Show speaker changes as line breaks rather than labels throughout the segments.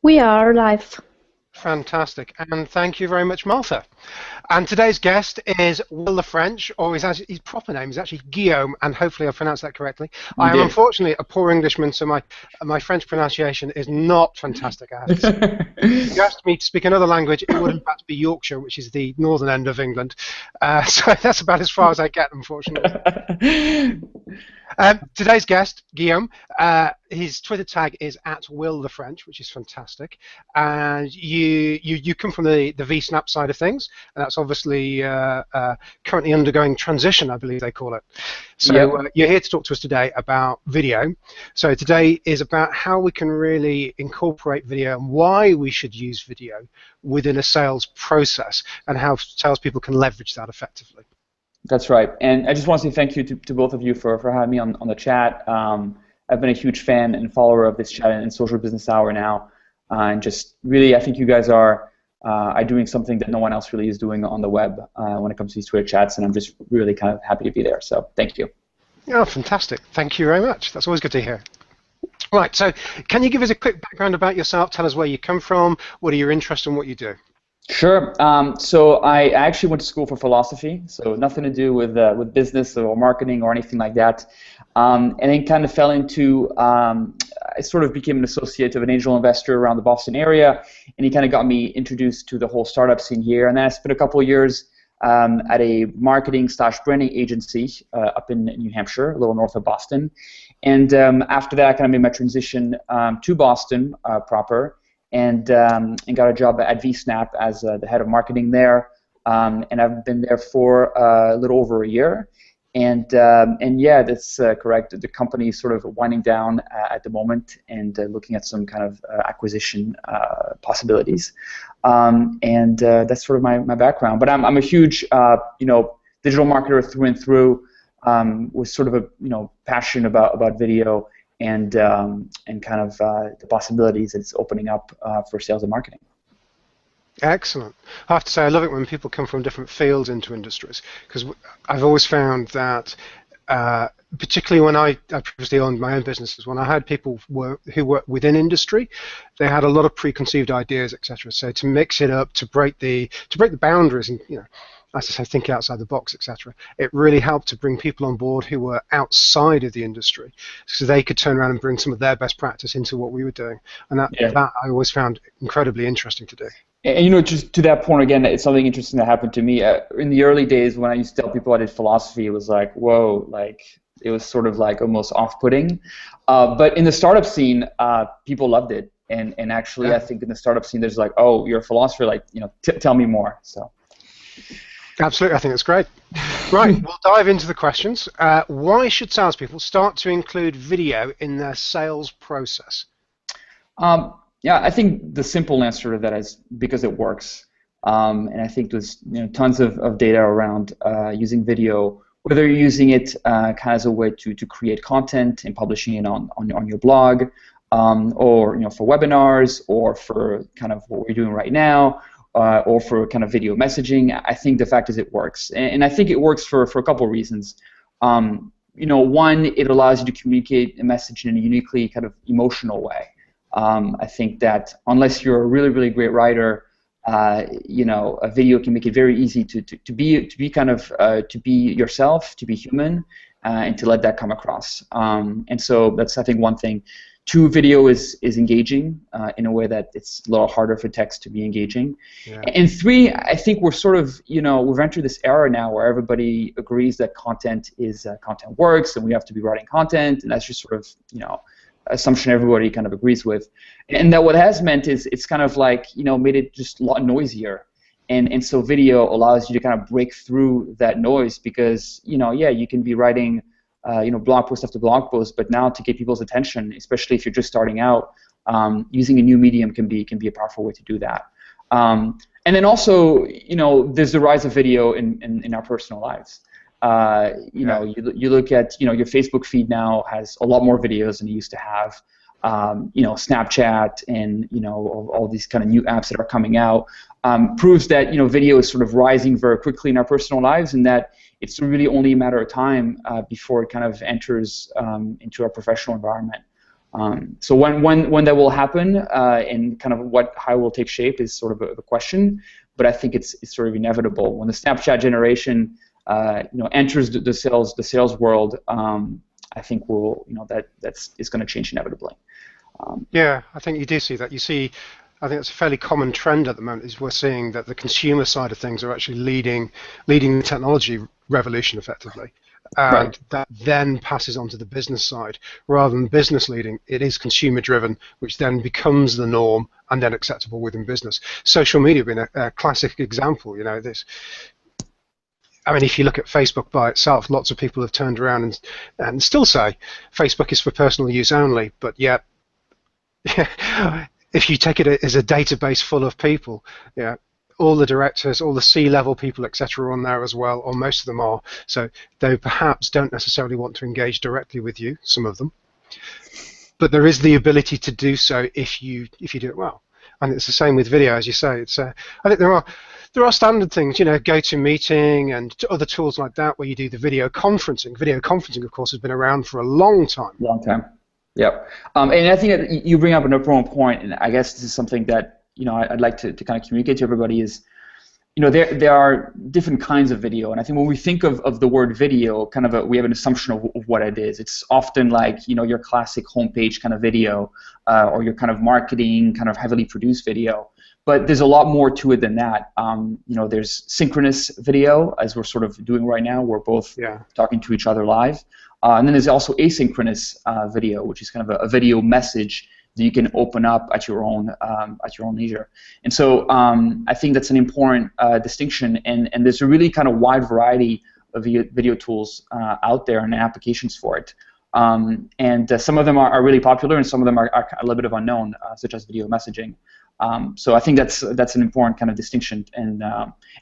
We are live.
Fantastic, and thank you very much, Martha. And today's guest is Will the French, or his proper name is actually Guillaume, and hopefully I pronounced that correctly.
You
I am
did.
unfortunately a poor Englishman, so my French pronunciation is not fantastic, I have to say. If you asked me to speak another language, it would in fact be Yorkshire, which is the northern end of England. So that's about as far as I get, unfortunately. Today's guest, Guillaume, his Twitter tag is @WillTheFrench, which is fantastic. And you come from the VSnap side of things, and that's obviously currently undergoing transition, I believe they call it. So
Yep.
you're here to talk to us today about video. So today is about how we can really incorporate video and why we should use video within a sales process, and how salespeople can leverage that effectively.
That's right. And I just want to say thank you to both of you for having me on the chat. I've been a huge fan and follower of this chat and Social Business Hour now. And just really, I think you guys are doing something that no one else really is doing on the web when it comes to these Twitter chats. And I'm just really kind of happy to be there. So thank you.
Oh, fantastic. Thank you very much. That's always good to hear. Right, so can you give us a quick background about yourself? Tell us where you come from, what are your interests, and what you do?
Sure. So I actually went to school for philosophy, so nothing to do with business or marketing or anything like that. And then kind of fell into, I sort of became an associate of an angel investor around the Boston area, and he kind of got me introduced to the whole startup scene here. And then I spent a couple of years at a marketing/branding agency up in New Hampshire, a little north of Boston. And after that, I kind of made my transition to Boston proper. And got a job at VSnap as the head of marketing there, and I've been there for a little over a year, and yeah, that's correct. The company is sort of winding down at the moment and looking at some kind of acquisition possibilities, and that's sort of my background. But I'm a huge digital marketer through and through, with sort of a passion about video. And kind of the possibilities it's opening up for sales and marketing.
Excellent. I have to say I love it when people come from different fields into industries, because I've always found that, particularly when I previously owned my own businesses, when I had people who work within industry, they had a lot of preconceived ideas, etc. So to mix it up, to break the boundaries, and as I say, think outside the box, etc. It really helped to bring people on board who were outside of the industry, so they could turn around and bring some of their best practice into what we were doing, and that I always found incredibly interesting to do.
And just to that point again, it's something interesting that happened to me in the early days when I used to tell people I did philosophy. It was like, whoa, like it was sort of like almost off-putting. But in the startup scene, people loved it, and actually, I think in the startup scene, there's like, oh, you're a philosopher, like tell me more. So.
Absolutely, I think that's great. Right, we'll dive into the questions. Why should salespeople start to include video in their sales process?
Yeah, I think the simple answer to that is because it works. And I think there's tons of data around using video, whether you're using it kind of as a way to create content and publishing it on your blog, or for webinars, or for kind of what we're doing right now. Or for kind of video messaging. I think the fact is it works, and I think it works for a couple of reasons. One, it allows you to communicate a message in a uniquely kind of emotional way. I think that unless you're a really, really great writer, a video can make it very easy to be kind of to be yourself, to be human, and to let that come across. And so that's, I think, one thing. Two, video is engaging in a way that it's a little harder for text to be engaging. Yeah. And three, I think we're sort of, we've entered this era now where everybody agrees that content works, and we have to be writing content, and that's just sort of, assumption everybody kind of agrees with. And that what has meant is it's kind of like, made it just a lot noisier. And so video allows you to kind of break through that noise because, you can be writing blog post after blog post, but now to get people's attention, especially if you're just starting out, using a new medium can be a powerful way to do that. And then also, there's the rise of video in our personal lives. You look at, your Facebook feed now has a lot more videos than it used to have. Snapchat and all these kind of new apps that are coming out proves that video is sort of rising very quickly in our personal lives, and that it's really only a matter of time before it kind of enters into our professional environment. So when that will happen and kind of how it will take shape is sort of a question, but I think it's sort of inevitable. When the Snapchat generation enters the sales world, I think it's going to change inevitably.
Yeah, I think you do see that. I think it's a fairly common trend at the moment is we're seeing that the consumer side of things are actually leading the technology revolution effectively. And
Right.
that then passes on to the business side. Rather than business leading, it is consumer driven, which then becomes the norm and then acceptable within business. Social media being a classic example, this. I mean, if you look at Facebook by itself, lots of people have turned around and still say Facebook is for personal use only, but yet if you take it as a database full of people, yeah, all the directors, all the C-level people, etc., are on there as well, or most of them are. So they perhaps don't necessarily want to engage directly with you, some of them, but there is the ability to do so if you do it well. And it's the same with video, as you say. I think there are standard things, GoToMeeting and other tools like that where you do the video conferencing. Video conferencing, of course, has been around for a long time.
Long time. Yep. And I think that you bring up an important point, and I guess this is something that I'd like to kind of communicate to everybody is, there are different kinds of video, and I think when we think of the word video, we have an assumption of what it is. It's often like your classic homepage kind of video, or your kind of marketing kind of heavily produced video. But there's a lot more to it than that. There's synchronous video, as we're sort of doing right now. We're both talking to each other live. And then there's also asynchronous video, which is kind of a video message that you can open up at your own leisure. And so I think that's an important distinction. And there's a really kind of wide variety of video tools out there and applications for it. And some of them are really popular, and some of them are a little bit of unknown, such as video messaging. So I think that's an important kind of distinction, and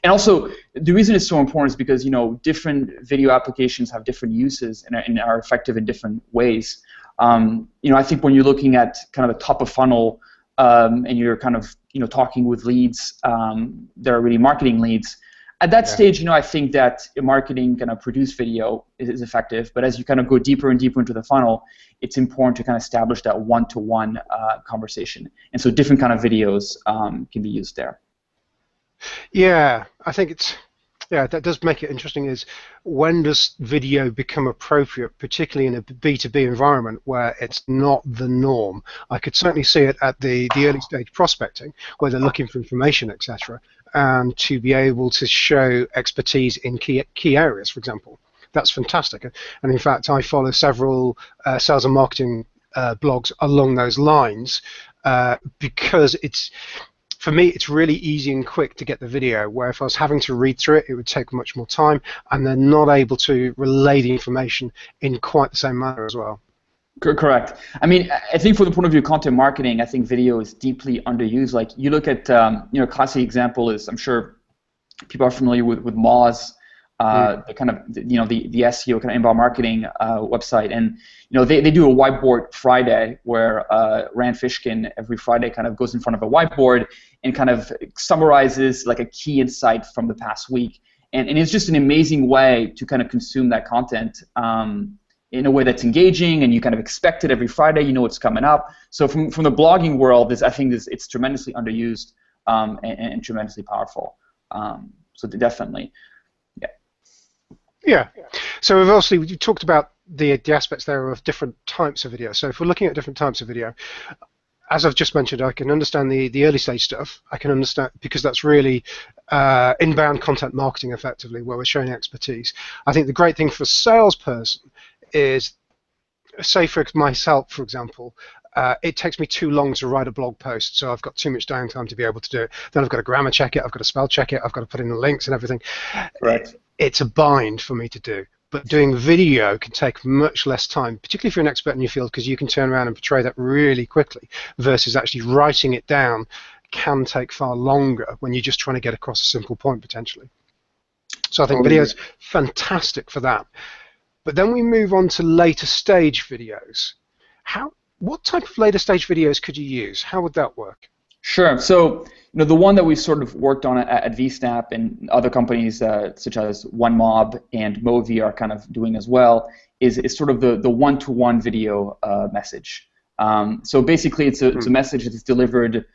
also the reason it's so important is because different video applications have different uses and are effective in different ways. I think when you're looking at kind of the top of funnel and you're kind of talking with leads that are really marketing leads, at that stage, I think that marketing kind of produced video is effective. But as you kind of go deeper and deeper into the funnel, it's important to kind of establish that one-to-one conversation. And so different kind of videos can be used there.
Yeah, I think that does make it interesting. Is when does video become appropriate, particularly in a B2B environment where it's not the norm? I could certainly see it at the early stage prospecting, where they're looking for information, etc., and to be able to show expertise in key areas, for example. That's fantastic. And in fact, I follow several sales and marketing blogs along those lines because for me, it's really easy and quick to get the video, where if I was having to read through it, it would take much more time, and they're not able to relay the information in quite the same manner as well.
Correct. I mean, I think from the point of view of content marketing, I think video is deeply underused. Like you look at, a classic example is, I'm sure people are familiar with Moz, the kind of, the SEO kind of inbound marketing website, and they do a whiteboard Friday where Rand Fishkin every Friday kind of goes in front of a whiteboard and kind of summarizes like a key insight from the past week, and it's just an amazing way to kind of consume that content in a way that's engaging, and you kind of expect it every Friday. You know what's coming up. So from the blogging world, I think it's tremendously underused and tremendously powerful. So definitely.
Yeah. So we've talked about the aspects there of different types of video. So if we're looking at different types of video, as I've just mentioned, I can understand the early stage stuff. I can understand because that's really inbound content marketing effectively, where we're showing expertise. I think the great thing for a salesperson is, say for myself, for example, it takes me too long to write a blog post, so I've got too much downtime to be able to do it. Then I've got to grammar check it, I've got to spell check it, I've got to put in the links and everything.
Right.
It's a bind for me to do. But doing video can take much less time, particularly if you're an expert in your field, because you can turn around and portray that really quickly, versus actually writing it down can take far longer when you're just trying to get across a simple point, potentially. So I think video is fantastic for that. But then we move on to later stage videos. What type of later stage videos could you use? How would that work?
Sure. So the one that we sort of worked on at VSnap and other companies such as OneMob and Movi are kind of doing as well is sort of the one-to-one video message. So basically, it's a message that is delivered,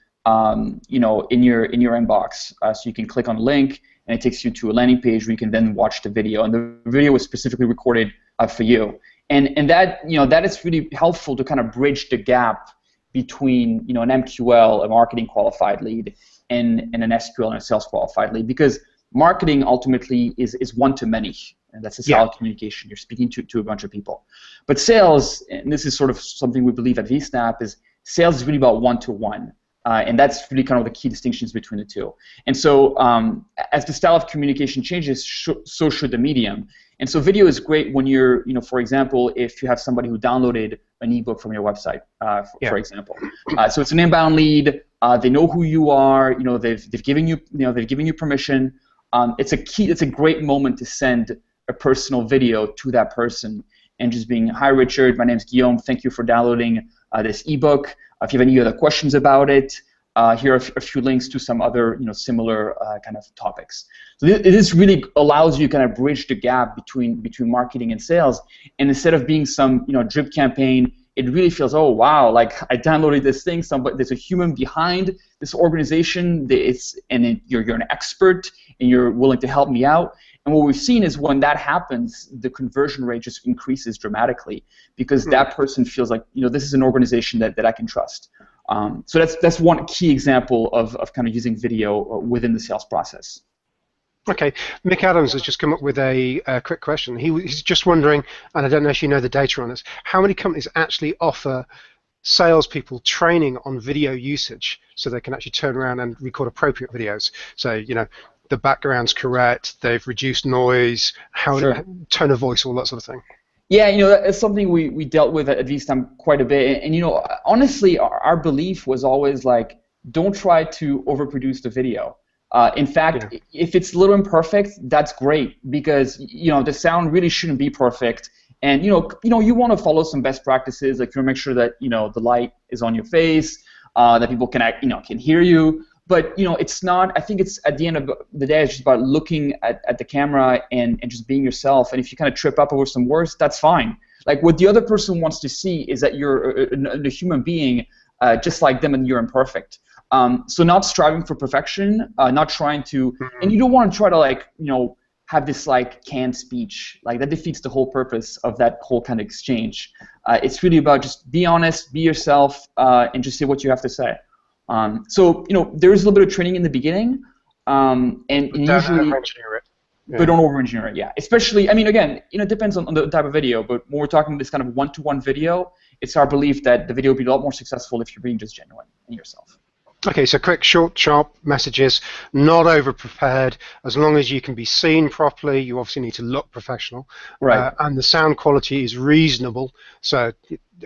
you know, in your inbox. So you can click on a link, and it takes you to a landing page where you can then watch the video. And the video was specifically recorded for you. And that, you know, that is really helpful to kind of bridge the gap between, you know, an MQL, a marketing qualified lead, and an SQL and a sales qualified lead, because marketing ultimately is one-to-many, and that's a solid communication. You're speaking to a bunch of people. But sales, and this is sort of something we believe at VSnap, is sales is really about one-to-one. And that's really kind of the key distinctions between the two. And so as the style of communication changes, so should the medium. And so video is great when you're, you know, for example, if you have somebody who downloaded an ebook from your website, for example. So it's an inbound lead. They know who you are. You know, they've given you, they've given you permission. It's a great moment to send a personal video to that person and just being, hi Richard, my name's Guillaume. Thank you for downloading this ebook. If you have any other questions about it, here are a few links to some other, you know, similar kind of topics. So this really allows you to kind of bridge the gap between marketing and sales. And instead of being some, you know, drip campaign, it really feels, oh wow, like I downloaded this thing. There's a human behind this organization. You're an expert, and you're willing to help me out. And what we've seen is when that happens, the conversion rate just increases dramatically, because that person feels like, you know, this is an organization that I can trust. So that's one key example of kind of using video within the sales process.
Okay, Mick Adams has just come up with a quick question. He's just wondering, and I don't know if you know the data on this, how many companies actually offer salespeople training on video usage so they can actually turn around and record appropriate videos? So, you know, the background's correct, they've reduced noise, tone of voice, all that sort of thing.
Yeah, you know, that's something we dealt with at VSnap quite a bit. And you know, honestly, our belief was always like, don't try to overproduce the video. In fact, if it's a little imperfect, that's great, because you know the sound really shouldn't be perfect. And you want to follow some best practices, like you want to make sure that the light is on your face, that people can hear you. But it's not. I think it's at the end of the day, it's just about looking at the camera and just being yourself. And if you kind of trip up over some words, that's fine. Like what the other person wants to see is that you're a human being, just like them, and you're imperfect. So not striving for perfection, not trying to, and you don't want to try to have this canned speech. Like that defeats the whole purpose of that whole kind of exchange. It's really about just be honest, be yourself, and just say what you have to say. So there is a little bit of training in the beginning, and usually, but don't over-engineer it. Yeah, especially, I mean, again, it depends on the type of video. But when we're talking this kind of one-to-one video, it's our belief that the video will be a lot more successful if you're being just genuine and yourself.
Okay, so quick, short, sharp messages, not over-prepared. As long as you can be seen properly, you obviously need to look professional.
Right.
And the sound quality is reasonable. So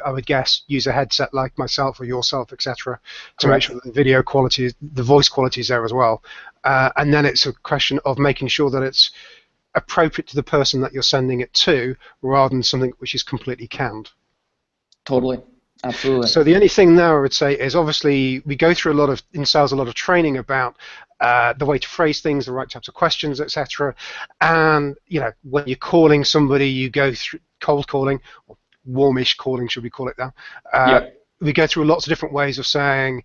I would guess use a headset like myself or yourself, etc., to make sure that the video quality, the voice quality is there as well. And then it's a question of making sure that it's appropriate to the person that you're sending it to, rather than something which is completely canned.
Totally. Absolutely.
So the only thing now I would say is obviously we go through in sales a lot of training about the way to phrase things, the right types of questions, etc. And when you're calling somebody, you go through cold calling, or warmish calling, should we call it that? We go through lots of different ways of saying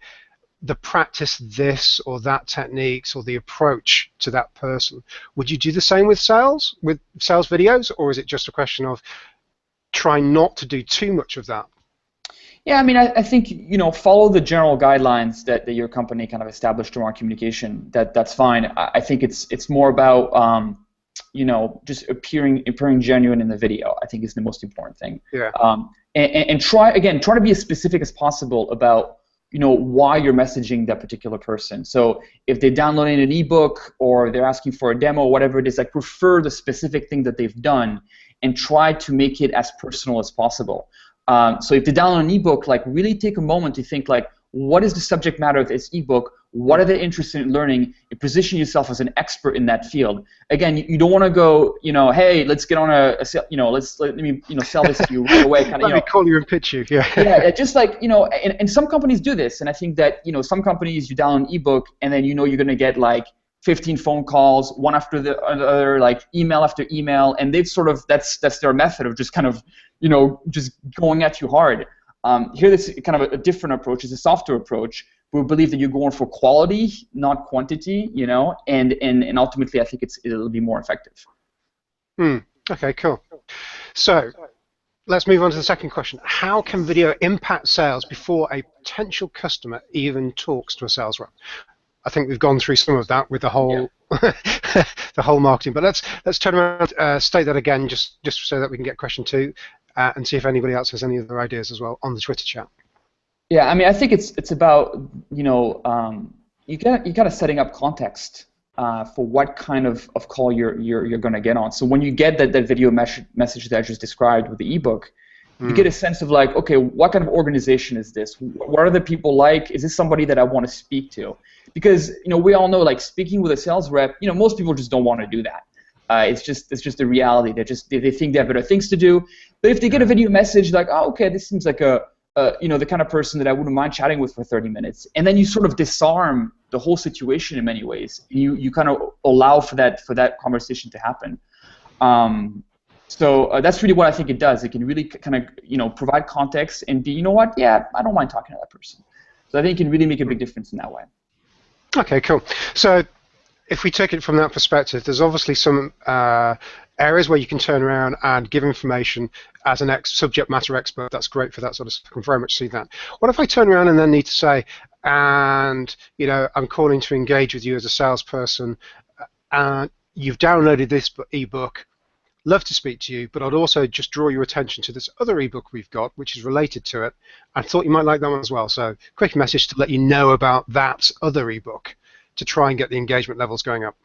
the practice this or that techniques or the approach to that person. Would you do the same with sales videos, or is it just a question of trying not to do too much of that?
Yeah, I mean, I think follow the general guidelines that your company kind of established around communication. That's fine. I think it's more about just appearing genuine in the video. I think is the most important thing.
Yeah.
And try to be as specific as possible about why you're messaging that particular person. So if they're downloading an ebook or they're asking for a demo, whatever it is, refer the specific thing that they've done and try to make it as personal as possible. So if they download an ebook, really take a moment to think, what is the subject matter of this ebook? What are they interested in learning? And position yourself as an expert in that field. Again, you don't want to go, hey, let's get on let me sell this to you right away. Kind of,
let me call you and pitch you. Yeah.
Yeah, just and some companies do this, and I think that some companies you download an ebook and then you're going to get 15 phone calls, one after the other, email after email, and they've sort of that's their method of just kind of just going at you hard. Here, this is kind of a different approach. It's a softer approach. We believe that you're going for quality, not quantity, you know, and ultimately, I think it'll be more effective.
Okay, cool. So let's move on to the second question. How can video impact sales before a potential customer even talks to a sales rep? I think we've gone through some of that with the whole the whole marketing. But let's turn around, state that again, just so that we can get question 2, and see if anybody else has any other ideas as well on the Twitter chat.
Yeah, I mean, I think it's about, you know, you gotta setting up context for what kind of call you're going to get on. So when you get that video message that I just described with the ebook, you get a sense of like, okay, what kind of organization is this? What are the people like? Is this somebody that I want to speak to? Because, you know, we all know, like, speaking with a sales rep, you know, most people just don't want to do that. It's just a reality. They think they have better things to do. But if they get a video message like, oh, okay, this seems like you know, the kind of person that I wouldn't mind chatting with for 30 minutes, and then you sort of disarm the whole situation in many ways. You kind of allow for that conversation to happen. So that's really what I think it does. It can really kind of, you know, provide context and be, you know what, yeah, I don't mind talking to that person. So I think it can really make a big difference in that way.
Okay, cool. So if we take it from that perspective, there's obviously some areas where you can turn around and give information as an subject matter expert. That's great for that sort of stuff. I can very much see that. What if I turn around and then need to say, and, you know, I'm calling to engage with you as a salesperson, and you've downloaded this ebook, love to speak to you, but I'd also just draw your attention to this other ebook we've got, which is related to it. I thought you might like that one as well. So quick message to let you know about that other ebook to try and get the engagement levels going up.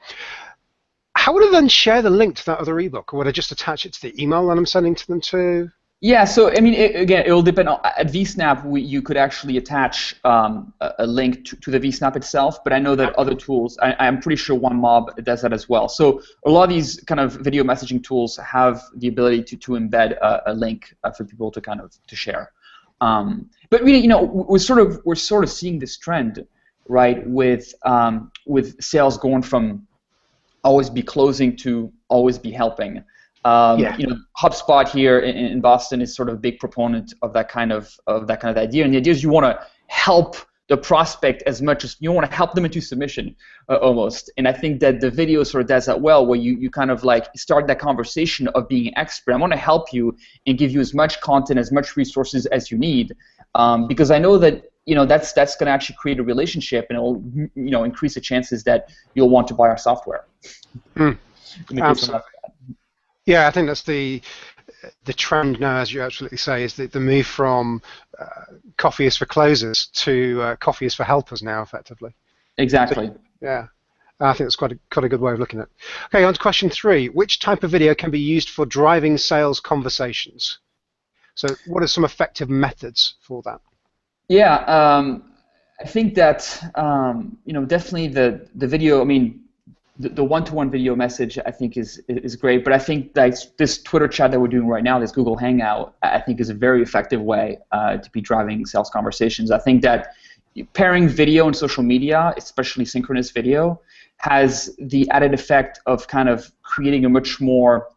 How would I then share the link to that other ebook? Or would I just attach it to the email that I'm sending to them to?
Yeah, so I mean, again, it will depend. At VSnap, you could actually attach a link to the VSnap itself, but I know that other tools, I'm pretty sure OneMob does that as well. So a lot of these kind of video messaging tools have the ability to embed a link for people to kind of to share. But really, you know, we're sort of seeing this trend, right, with sales going from always be closing to always be helping. You know, HubSpot here in Boston is sort of a big proponent of that kind of idea, and the idea is you want to help the prospect as much as you want to help them into submission almost. And I think that the video sort of does that well, where you kind of like start that conversation of being an expert. I want to help you and give you as much content, as much resources as you need, because I know that, you know, that's going to actually create a relationship, and it will, you know, increase the chances that you'll want to buy our software.
Absolutely. Yeah, I think that's the trend now, as you absolutely say, is the move from coffee is for closers to coffee is for helpers now, effectively.
Exactly.
So, yeah, I think that's quite a good way of looking at it. Okay, on to question 3. Which type of video can be used for driving sales conversations? So what are some effective methods for that?
Yeah, I think that, you know, definitely the video, I mean, the one-to-one video message, I think, is great, but I think like this Twitter chat that we're doing right now, this Google Hangout, I think is a very effective way to be driving sales conversations. I think that pairing video and social media, especially synchronous video, has the added effect of kind of creating a much more,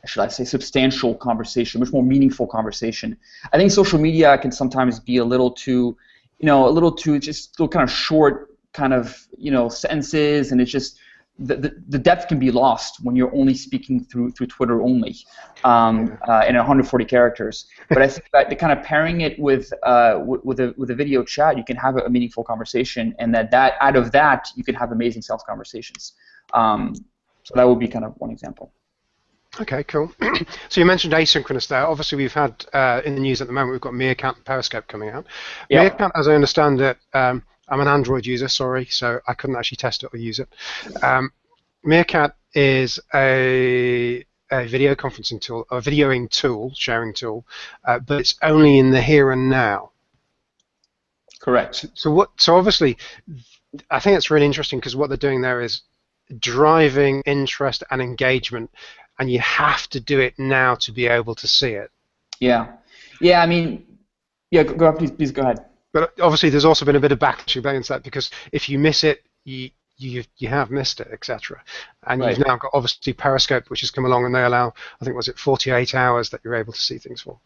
should I say, substantial conversation, much more meaningful conversation. I think social media can sometimes be a little too, you know, just little kind of short kind of, you know, sentences, and it's just the depth can be lost when you're only speaking through Twitter only, in 140 characters. But I think that the kind of pairing it with a video chat, you can have a meaningful conversation, and that out of that you can have amazing sales conversations. So that would be kind of one example.
Okay, cool. So you mentioned asynchronous there. Obviously, we've had in the news at the moment, we've got Meerkat and Periscope coming out. Yeah. Meerkat, as I understand it, I'm an Android user, sorry, so I couldn't actually test it or use it. Meerkat is a video conferencing tool, a videoing tool, sharing tool, but it's only in the here and now.
Correct.
So obviously, I think it's really interesting because what they're doing there is driving interest and engagement, and you have to do it now to be able to see it. Yeah.
Yeah. I mean, yeah. Go please go ahead.
But obviously, there's also been a bit of backlash against that because if you miss it, you have missed it, etc. And
right.
You've now got obviously Periscope, which has come along, and they allow, I think, was it 48 hours that you're able to see things for.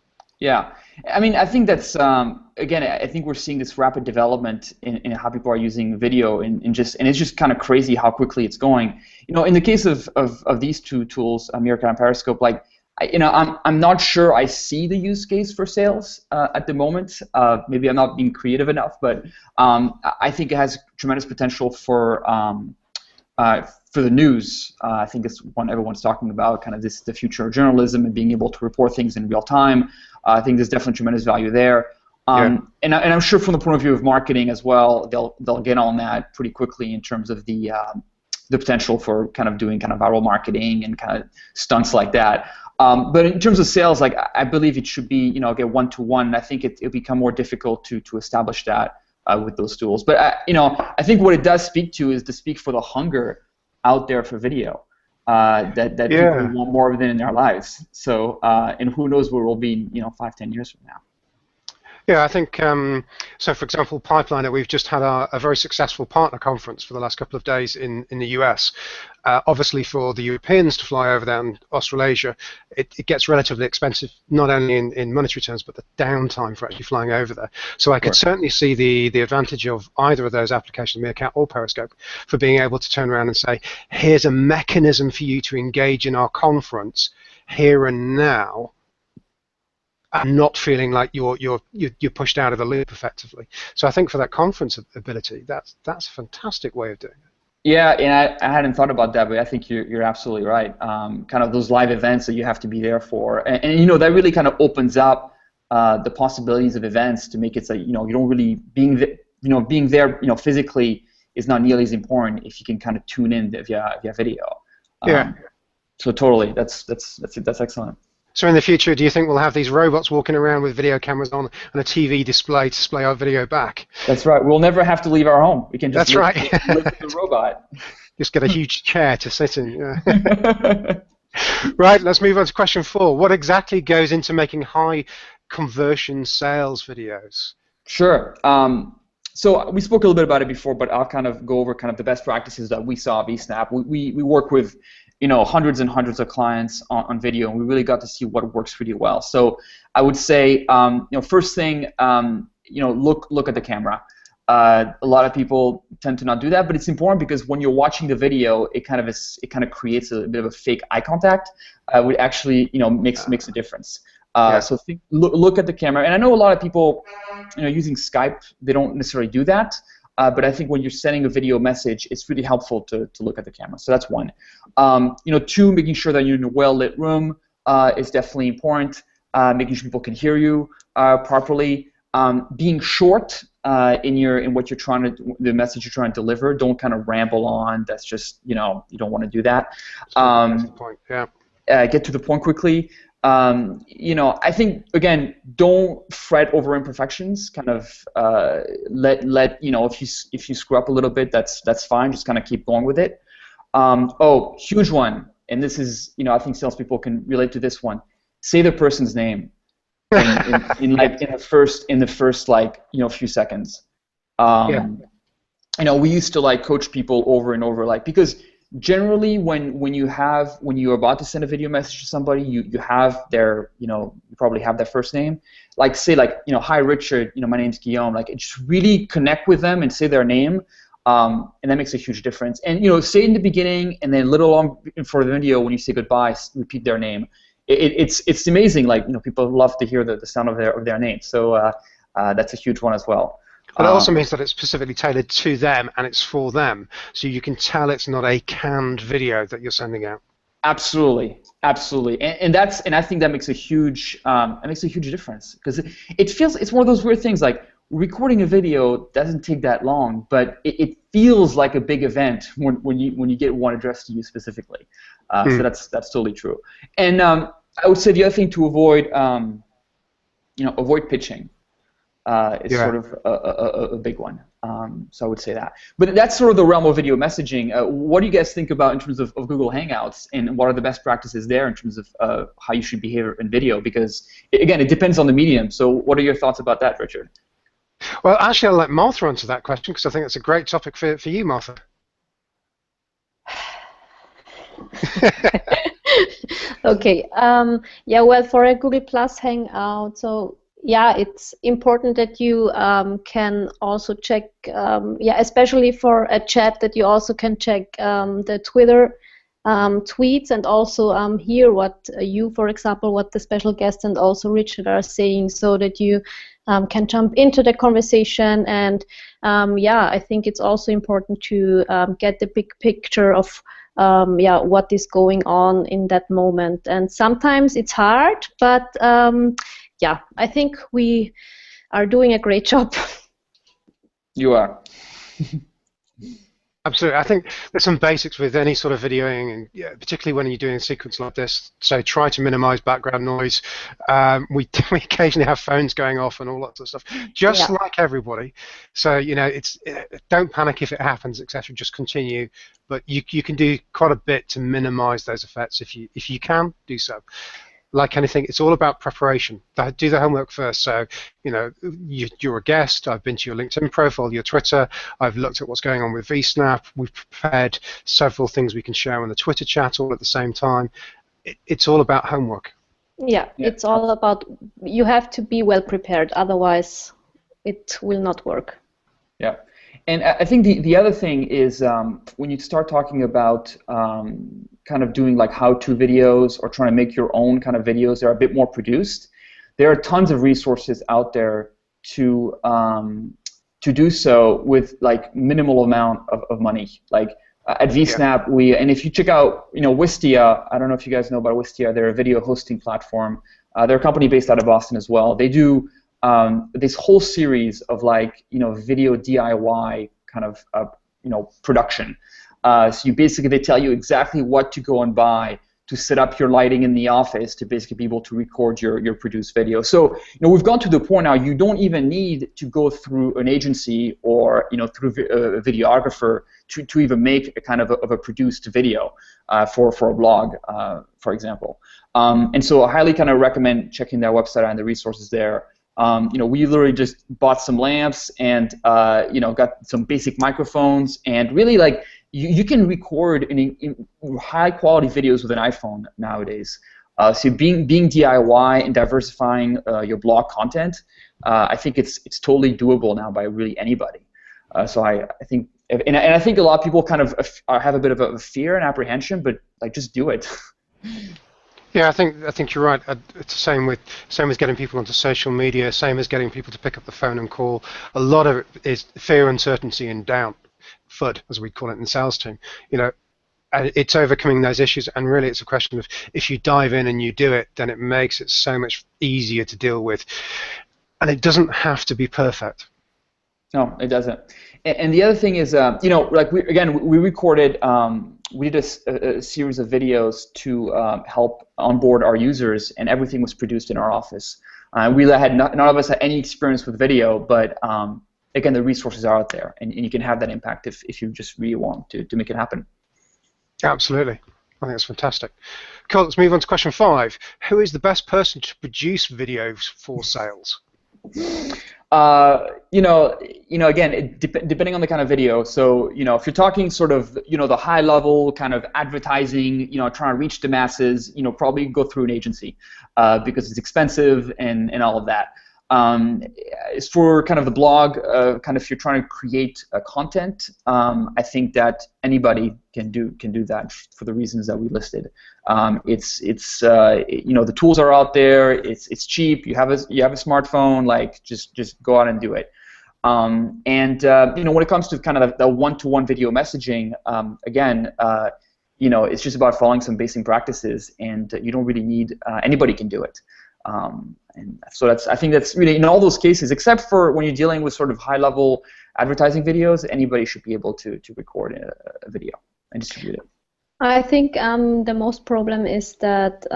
Yeah, I mean, I think that's again, I think we're seeing this rapid development in how people are using video, and it's just kind of crazy how quickly it's going. You know, in the case of these two tools, Meerkat and Periscope, like, I'm not sure I see the use case for sales at the moment. Maybe I'm not being creative enough, but I think it has tremendous potential for the news. I think it's one everyone's talking about, kind of the future of journalism and being able to report things in real time. I think there's definitely tremendous value there.
Yeah.
And I'm sure from the point of view of marketing as well, they'll get on that pretty quickly in terms of the potential for kind of doing kind of viral marketing and kind of stunts like that. But in terms of sales, like, I believe it should be, get one-to-one. I think it'll become more difficult to establish that with those tools. But I think what it does speak to is to speak for the hunger out there for video. That people want more of it in their lives. So, and who knows where we'll be, 5-10 years from now.
Yeah, I think, so for example, Pipeliner, we've just had a very successful partner conference for the last couple of days in the US. Obviously, for the Europeans to fly over there and Australasia, it gets relatively expensive, not only in monetary terms, but the downtime for actually flying over there. So I could certainly see the advantage of either of those applications, Meerkat or Periscope, for being able to turn around and say, here's a mechanism for you to engage in our conference here and now, and not feeling like you're pushed out of the loop effectively. So I think for that conference ability, that's a fantastic way of doing it.
Yeah, and I hadn't thought about that, but I think you're absolutely right. Kind of those live events that you have to be there for, and that really kind of opens up the possibilities of events to make it so you don't really being there physically is not nearly as important if you can kind of tune in via video.
Yeah.
So totally, that's excellent.
So in the future, do you think we'll have these robots walking around with video cameras on and a TV display to display our video back?
That's right. We'll never have to leave our home. We can just live with the robot.
Just get a huge chair to sit in. Yeah. Right, let's move on to question 4. What exactly goes into making high conversion sales videos?
Sure. So we spoke a little bit about it before, but I'll kind of go over kind of the best practices that we saw at VSnap. We work with hundreds and hundreds of clients on video, and we really got to see what works really well. So I would say, first thing, look at the camera. A lot of people tend to not do that, but it's important because when you're watching the video, it kind of creates a bit of a fake eye contact, which actually makes a difference. So look at the camera, and I know a lot of people, using Skype, they don't necessarily do that. But I think when you're sending a video message, it's really helpful to look at the camera. So that's one. 2, making sure that you're in a well-lit room is definitely important. Making sure people can hear you properly. Being short in what you're the message you're trying to deliver. Don't kind of ramble on. That's just you don't want to do that.
That's the point. Yeah.
Get to the point quickly. I think, again, don't fret over imperfections. Kind of let if you screw up a little bit, that's fine. Just kind of keep going with it. Huge one, and this is I think salespeople can relate to this one. Say the person's name in the first few seconds. We used to coach people over and over because. Generally, when you're about to send a video message to somebody, you have their you probably have their first name. Say hi Richard, my name's Guillaume. Just really connect with them and say their name, and that makes a huge difference. And say in the beginning, and then a little long for the video when you say goodbye, repeat their name. It's amazing. People love to hear the sound of their name. So that's a huge one as well.
But it also means that it's specifically tailored to them and it's for them, so you can tell it's not a canned video that you're sending out.
Absolutely, and I think that makes a huge difference because it's one of those weird things recording a video doesn't take that long, but it feels like a big event when you get one addressed to you specifically. So that's totally true. And I would say the other thing to avoid pitching. Is sort of a big one. So I would say that. But that's sort of the realm of video messaging. What do you guys think about in terms of Google Hangouts, and what are the best practices there in terms of how you should behave in video? Because, again, it depends on the medium. So what are your thoughts about that, Richard?
Well, actually, I'll let Martha answer that question because I think it's a great topic for you, Martha.
Okay. Yeah. Well, for a Google Plus Hangout, so yeah, it's important that you can also check. Yeah, especially for a chat, that you also can check the Twitter tweets, and also hear what you, for example, what the special guests and also Richard are saying, so that you can jump into the conversation. And yeah, I think it's also important to get the big picture of yeah, what is going on in that moment. And sometimes it's hard, but yeah, I think we are doing a great job.
You are.
Absolutely. I think there's some basics with any sort of videoing, and yeah, particularly when you're doing a sequence like this. So try to minimize background noise. We occasionally have phones going off and all that sort of stuff, just
Yeah.
like everybody. So don't panic if it happens, etc. Just continue. But you can do quite a bit to minimize those effects if you can do so. Like anything, it's all about preparation. Do the homework first. So, you're a guest. I've been to your LinkedIn profile, your Twitter. I've looked at what's going on with VSnap. We've prepared several things we can share on the Twitter chat all at the same time. It's all about homework.
Yeah, it's all about, you have to be well prepared, otherwise it will not work.
Yeah. And I think the other thing is when you start talking about kind of doing like how-to videos or trying to make your own kind of videos that are a bit more produced, there are tons of resources out there to do so with like minimal amount of money. Like at VSnap, and if you check out, Wistia, I don't know if you guys know about Wistia, they're a video hosting platform. They're a company based out of Boston as well. They do this whole series of video DIY kind of production. So they tell you exactly what to go and buy to set up your lighting in the office to basically be able to record your produced video. So we've gone to the point now you don't even need to go through an agency or through a videographer to even make a kind of a produced video for a blog, for example. And so I highly kind of recommend checking their website out and the resources there. We literally just bought some lamps and got some basic microphones, and really you can record in high quality videos with an iPhone nowadays. So being DIY and diversifying your blog content, I think it's totally doable now by really anybody. So I think, and I think a lot of people kind of have a bit of a fear and apprehension, but just do it.
Yeah, I think you're right. It's the same with getting people onto social media, same as getting people to pick up the phone and call. A lot of it is fear, uncertainty, and doubt, FUD, as we call it in the sales team. It's overcoming those issues, and really it's a question of if you dive in and you do it, then it makes it so much easier to deal with. And it doesn't have to be perfect.
No, it doesn't. And the other thing is, we recorded, we did a series of videos to help onboard our users, and everything was produced in our office. We had none of us had any experience with video, but again, the resources are out there, and you can have that impact if you just really want to make it happen.
Absolutely. I think that's fantastic. Cool, let's move on to question 5. Who is the best person to produce videos for sales?
Again, depending on the kind of video. So, if you're talking sort of, the high level kind of advertising, trying to reach the masses, probably go through an agency because it's expensive and all of that. As for kind of the blog, kind of if you're trying to create content, I think that anybody can do that for the reasons that we listed. The tools are out there. It's cheap. You have a smartphone. Just go out and do it. When it comes to kind of the one-to-one video messaging, again, it's just about following some basic practices, and you don't really need anybody can do it. And so I think that's really in all those cases, except for when you're dealing with sort of high-level advertising videos, anybody should be able to record a video and distribute it.
I think the most problem is that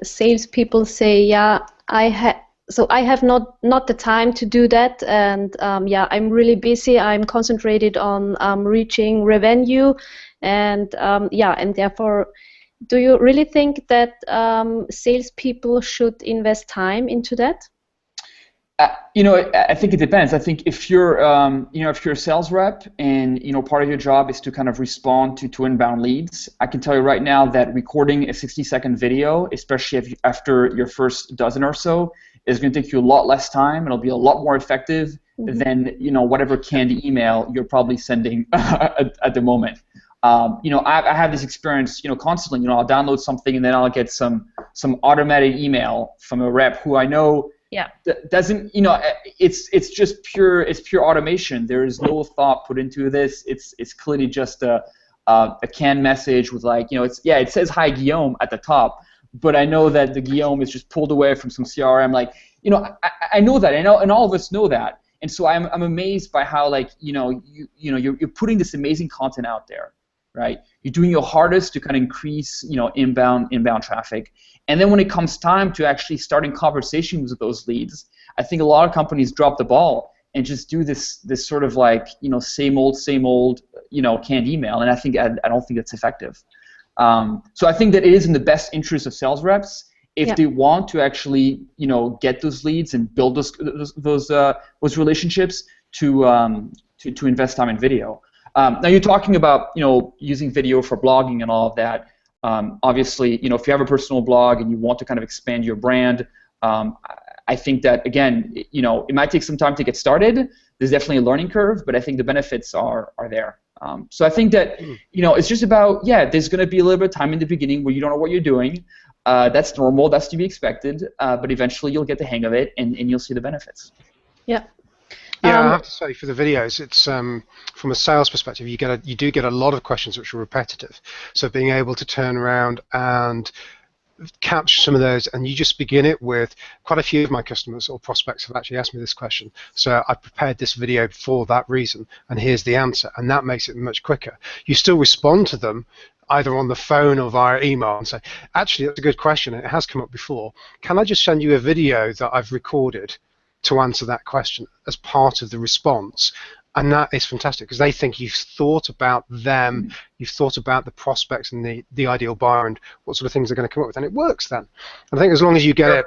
salespeople say, yeah, I have not the time to do that, and I'm really busy. I'm concentrated on reaching revenue, and and therefore. Do you really think that salespeople should invest time into that?
I think it depends. I think if you're, if you're a sales rep and part of your job is to kind of respond to inbound leads, I can tell you right now that recording a 60-second video, especially after your first dozen or so, is going to take you a lot less time. It'll be a lot more effective than whatever canned email you're probably sending at the moment. I have this experience, constantly. I'll download something and then I'll get some automated email from a rep who I know.
Yeah.
Doesn't it's just pure automation. There is no thought put into this. It's clearly just a canned message with it says hi Guillaume at the top, but I know that the Guillaume is just pulled away from some CRM. I know that, and all of us know that, and so I'm amazed by how you're putting this amazing content out there, right? You're doing your hardest to kind of increase inbound traffic. And then when it comes time to actually starting conversations with those leads, I think a lot of companies drop the ball and just do this sort of same old canned email, and I don't think that's effective. So I think that it is in the best interest of sales reps if they want to actually get those leads and build those relationships to invest time in video. Now you're talking about using video for blogging and all of that. Obviously, if you have a personal blog and you want to kind of expand your brand, I think that, again, it might take some time to get started. There's definitely a learning curve, but I think the benefits are there. So I think that, it's just about, there's going to be a little bit of time in the beginning where you don't know what you're doing. That's normal. That's to be expected. But eventually you'll get the hang of it and you'll see the benefits.
Yeah.
Yeah, I have to say, for the videos, it's from a sales perspective, you do get a lot of questions which are repetitive. So being able to turn around and capture some of those, and you just begin it with quite a few of my customers or prospects have actually asked me this question. So I prepared this video for that reason, and here's the answer, and that makes it much quicker. You still respond to them either on the phone or via email and say, actually, that's a good question. It has come up before. Can I just send you a video that I've recorded to answer that question as part of the response? And that is fantastic because they think you've thought about them, you've thought about the prospects and the ideal buyer and what sort of things they're going to come up with, and it works then. And I think as long as you get it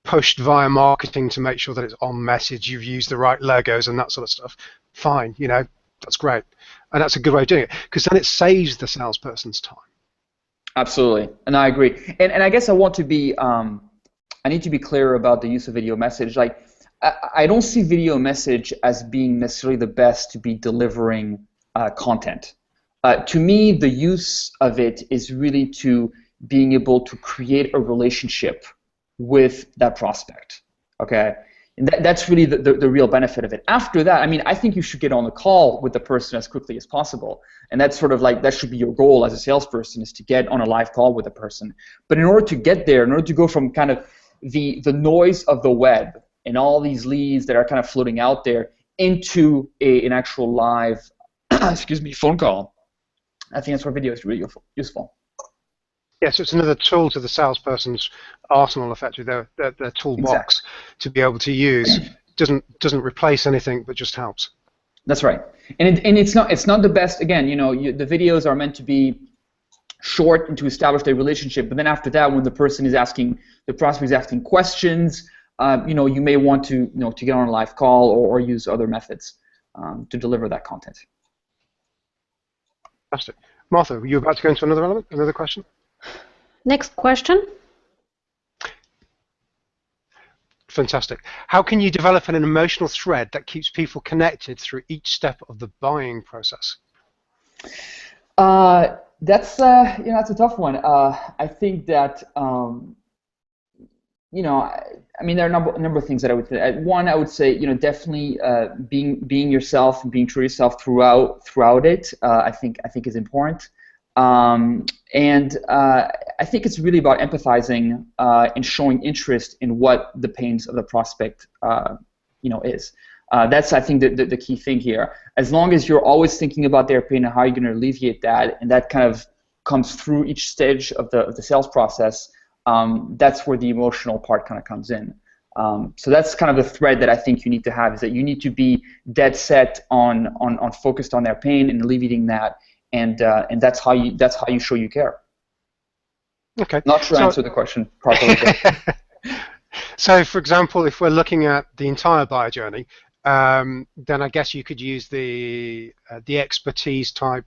pushed via marketing to make sure that it's on message, you've used the right logos and that sort of stuff, fine, that's great. And that's a good way of doing it because then it saves the salesperson's time.
Absolutely, and I agree. And I guess I need to be clear about the use of video message. I don't see video message as being necessarily the best to be delivering content. To me, the use of it is really to being able to create a relationship with that prospect. Okay, and that's really the real benefit of it. After that, I think you should get on the call with the person as quickly as possible, and that's sort of that should be your goal as a salesperson, is to get on a live call with the person. But in order to get there, in order to go from kind of the noise of the web and all these leads that are kind of floating out there into an actual live phone call, I think that's where video is really useful.
Yes, it's another tool to the salesperson's arsenal, effectively, their toolbox to be able to use. Doesn't replace anything, but just helps.
That's right, and it's not the best. Again, the videos are meant to be short and to establish their relationship, but then after that, when the prospect is asking questions, you may want to get on a live call or use other methods to deliver that content.
Fantastic. Martha, were you about to go into another element, another question?
Next question.
Fantastic. How can you develop an emotional thread that keeps people connected through each step of the buying process?
That's a tough one. I think that there are a number of things that I would say. One, I would say definitely being yourself and being true to yourself throughout it. I think is important. And I think it's really about empathizing and showing interest in what the pains of the prospect is. That's, I think, the key thing here. As long as you're always thinking about their pain and how you're going to alleviate that, and that kind of comes through each stage of the sales process, that's where the emotional part kind of comes in. So that's kind of the thread that I think you need to have, is that you need to be dead set on focused on their pain and alleviating that, and that's how you show you care.
Okay.
Not sure I answered the question properly.
So, for example, if we're looking at the entire buyer journey, then I guess you could use the expertise type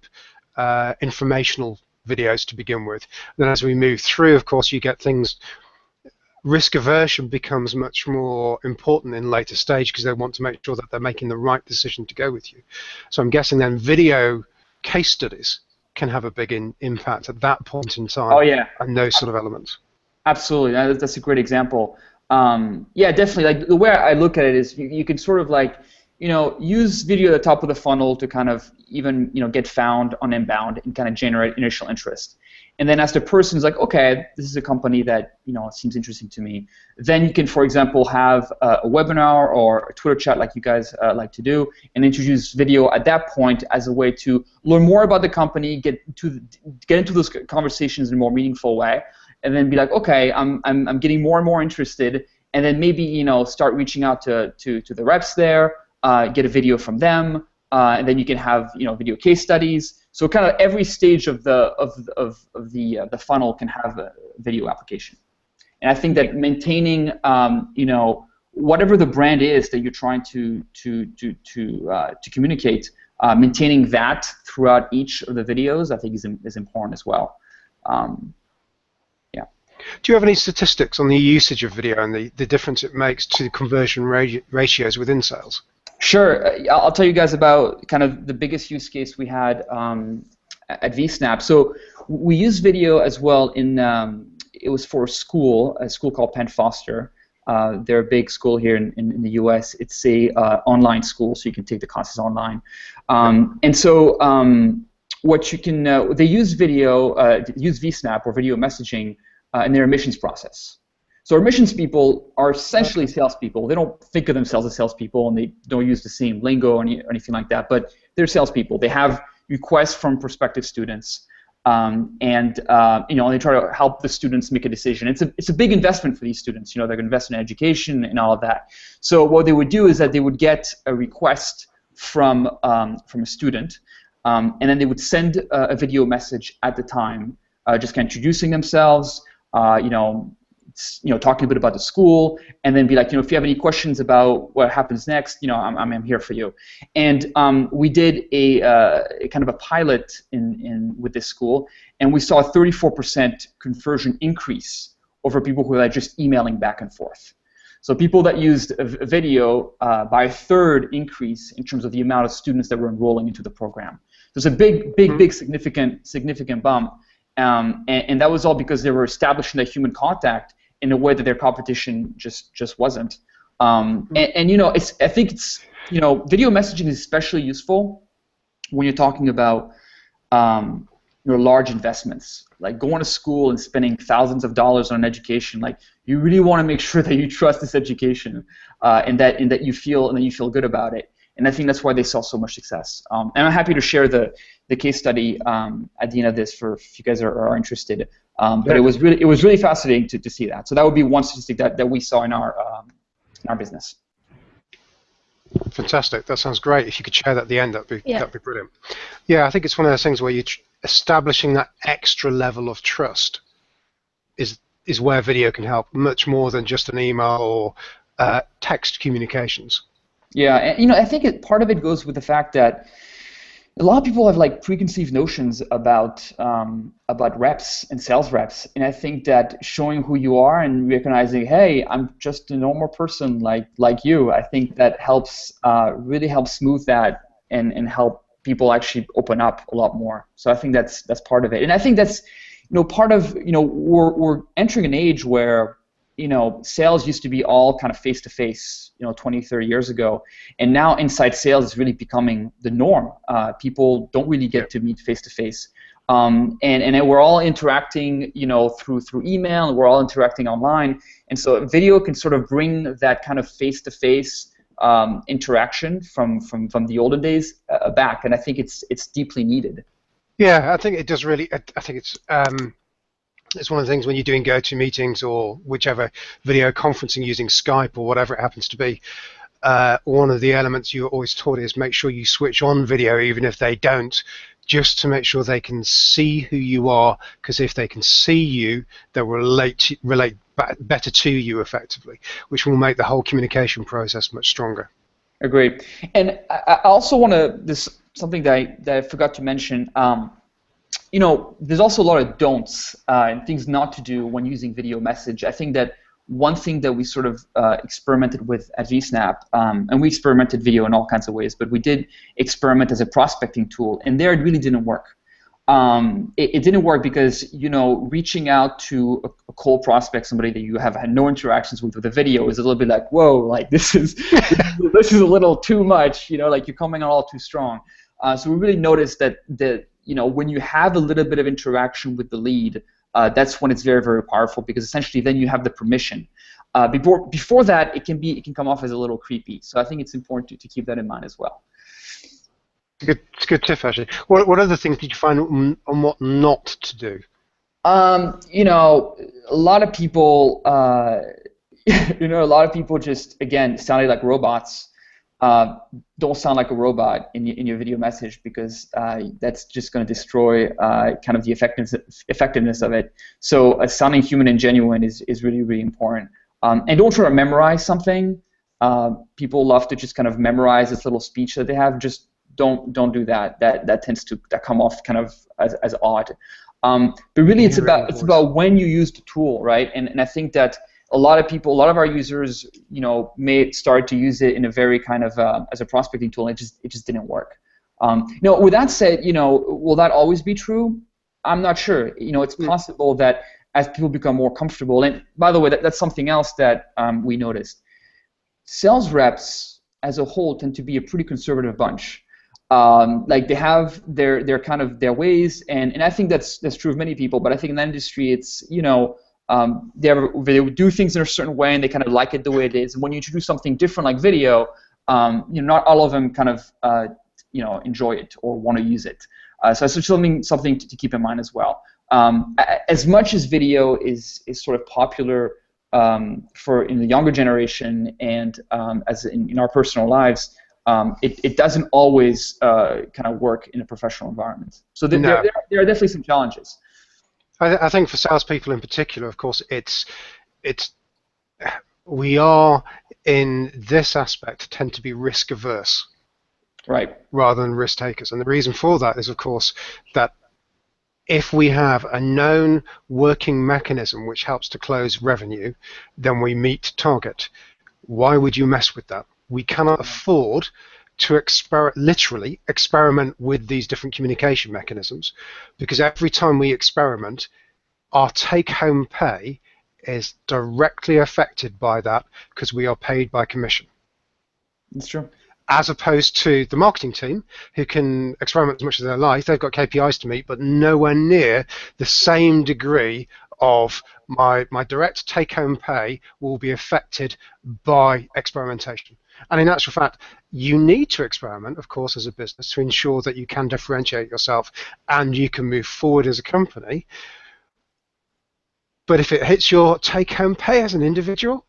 informational videos to begin with. Then as we move through, of course, you get things. Risk aversion becomes much more important in later stage because they want to make sure that they're making the right decision to go with you. So I'm guessing then video case studies can have a big impact at that point in time.
Oh yeah,
and those sort of elements.
absolutely. That's a great example. Yeah, definitely. Like the way I look at it is, you can sort of like, use video at the top of the funnel to kind of even get found on inbound and kind of generate initial interest. And then as the person's like, okay, this is a company that seems interesting to me, then you can, for example, have a webinar or a Twitter chat like you guys like to do, and introduce video at that point as a way to learn more about the company, get into those conversations in a more meaningful way, and then be like, okay, I'm getting more and more interested, and then maybe start reaching out to the reps there, get a video from them, and then you can have video case studies. So kind of every stage of the funnel can have a video application. And I think that maintaining whatever the brand is that you're trying to communicate, maintaining that throughout each of the videos, I think is important as well. Yeah.
Do you have any statistics on the usage of video and the difference it makes to conversion ratios within sales?
Sure. I'll tell you guys about kind of the biggest use case we had at VSnap. So we use video as well in, it was for a school called Penn Foster. They're a big school here in the US. It's a online school, so you can take the classes online. And so what you can, they use video, use VSnap or video messaging in their admissions process. So admissions people are essentially salespeople. They don't think of themselves as salespeople, and they don't use the same lingo or anything like that. But they're salespeople. They have requests from prospective students, and they try to help the students make a decision. It's a big investment for these students. They're going to invest in education and all of that. So what they would do is that they would get a request from a student, and then they would send a video message at the time, just kind of introducing themselves, talking a bit about the school, and then be like, if you have any questions about what happens next, I'm here for you. And we did a kind of a pilot with this school, and we saw a 34% conversion increase over people who are just emailing back and forth. So people that used a video by a third increase in terms of the amount of students that were enrolling into the program. So it's a big significant bump, and that was all because they were establishing that human contact in a way that their competition just wasn't. I think it's video messaging is especially useful when you're talking about large investments, like going to school and spending thousands of dollars on education. Like, you really want to make sure that you trust this education, and that you feel good about it. And I think that's why they saw so much success. And I'm happy to share the case study at the end of this if you guys are interested. But it was really fascinating to see that. So that would be one statistic that we saw in our business.
Fantastic. That sounds great. If you could share that at the end, that'd be brilliant. Yeah, I think it's one of those things where you're establishing that extra level of trust is where video can help much more than just an email or text communications. Yeah,
and I think part of it goes with the fact that a lot of people have preconceived notions about reps and sales reps, and I think that showing who you are and recognizing, hey, I'm just a normal person like you, I think that really helps smooth that and help people actually open up a lot more. So I think that's part of it, and I think that's part of we're entering an age where sales used to be all kind of face-to-face, 20, 30 years ago, and now inside sales is really becoming the norm. People don't really get to meet face-to-face, and we're all interacting, through email, and we're all interacting online, and so video can sort of bring that kind of face-to-face interaction from the olden days back, and I think it's deeply needed.
Yeah, I think it does really. I think it's one of the things when you're doing GoToMeetings or whichever video conferencing using Skype or whatever it happens to be, one of the elements you're always taught is make sure you switch on video even if they don't, just to make sure they can see who you are, because if they can see you, they'll relate better to you effectively, which will make the whole communication process much stronger.
Agreed. And I also want to, this something that I forgot to mention, you know, there's also a lot of don'ts and things not to do when using video message. I think that one thing that we sort of experimented with at VSnap, and we experimented video in all kinds of ways, but we did experiment as a prospecting tool, and there it really didn't work. It didn't work because, you know, reaching out to a cold prospect, somebody that you have had no interactions with a video, is a little bit like, whoa, like this is this is a little too much, you know, like you're coming on all too strong. So we really noticed that you know, when you have a little bit of interaction with the lead, that's when it's very, very powerful, because essentially then you have the permission. Before that, it can come off as a little creepy. So I think it's important to keep that in mind as well.
It's a good tip, actually. What other things did you find on what not to do?
You know, a lot of people, you know, a lot of people just, again, sounded like robots. Don't sound like a robot in your video message, because that's just going to destroy kind of the effectiveness of it. So sounding human and genuine is really, really important. And don't try to memorize something. People love to just kind of memorize this little speech that they have. Just don't do that. That tends to come off kind of as odd. But really, it's about when you use the tool, right? And I think that a lot of our users, you know, may start to use it in a very kind of as a prospecting tool, and it just didn't work. You know, with that said, you know, will that always be true? I'm not sure. You know, it's possible that as people become more comfortable, and by the way, that's something else that we noticed. Sales reps as a whole tend to be a pretty conservative bunch. Like they have their kind of their ways, and I think that's true of many people. But I think in that industry, it's, you know, they do things in a certain way, and they kind of like it the way it is. And when you introduce something different like video, you know, not all of them kind of you know, enjoy it or want to use it. So it's something to keep in mind as well. As much as video is sort of popular for in the younger generation, and as in our personal lives, it doesn't always kind of work in a professional environment. So there are definitely some challenges.
I think for salespeople in particular, of course, we are in this aspect tend to be risk averse,
right,
rather than risk takers. And the reason for that is, of course, that if we have a known working mechanism which helps to close revenue, then we meet target. Why would you mess with that? We cannot afford to literally experiment with these different communication mechanisms, because every time we experiment, our take-home pay is directly affected by that, because we are paid by commission.
That's true.
As opposed to the marketing team, who can experiment as much as they like. They've got KPIs to meet, but nowhere near the same degree of my direct take-home pay will be affected by experimentation. And in actual fact, you need to experiment, of course, as a business to ensure that you can differentiate yourself and you can move forward as a company. But if it hits your take-home pay as an individual,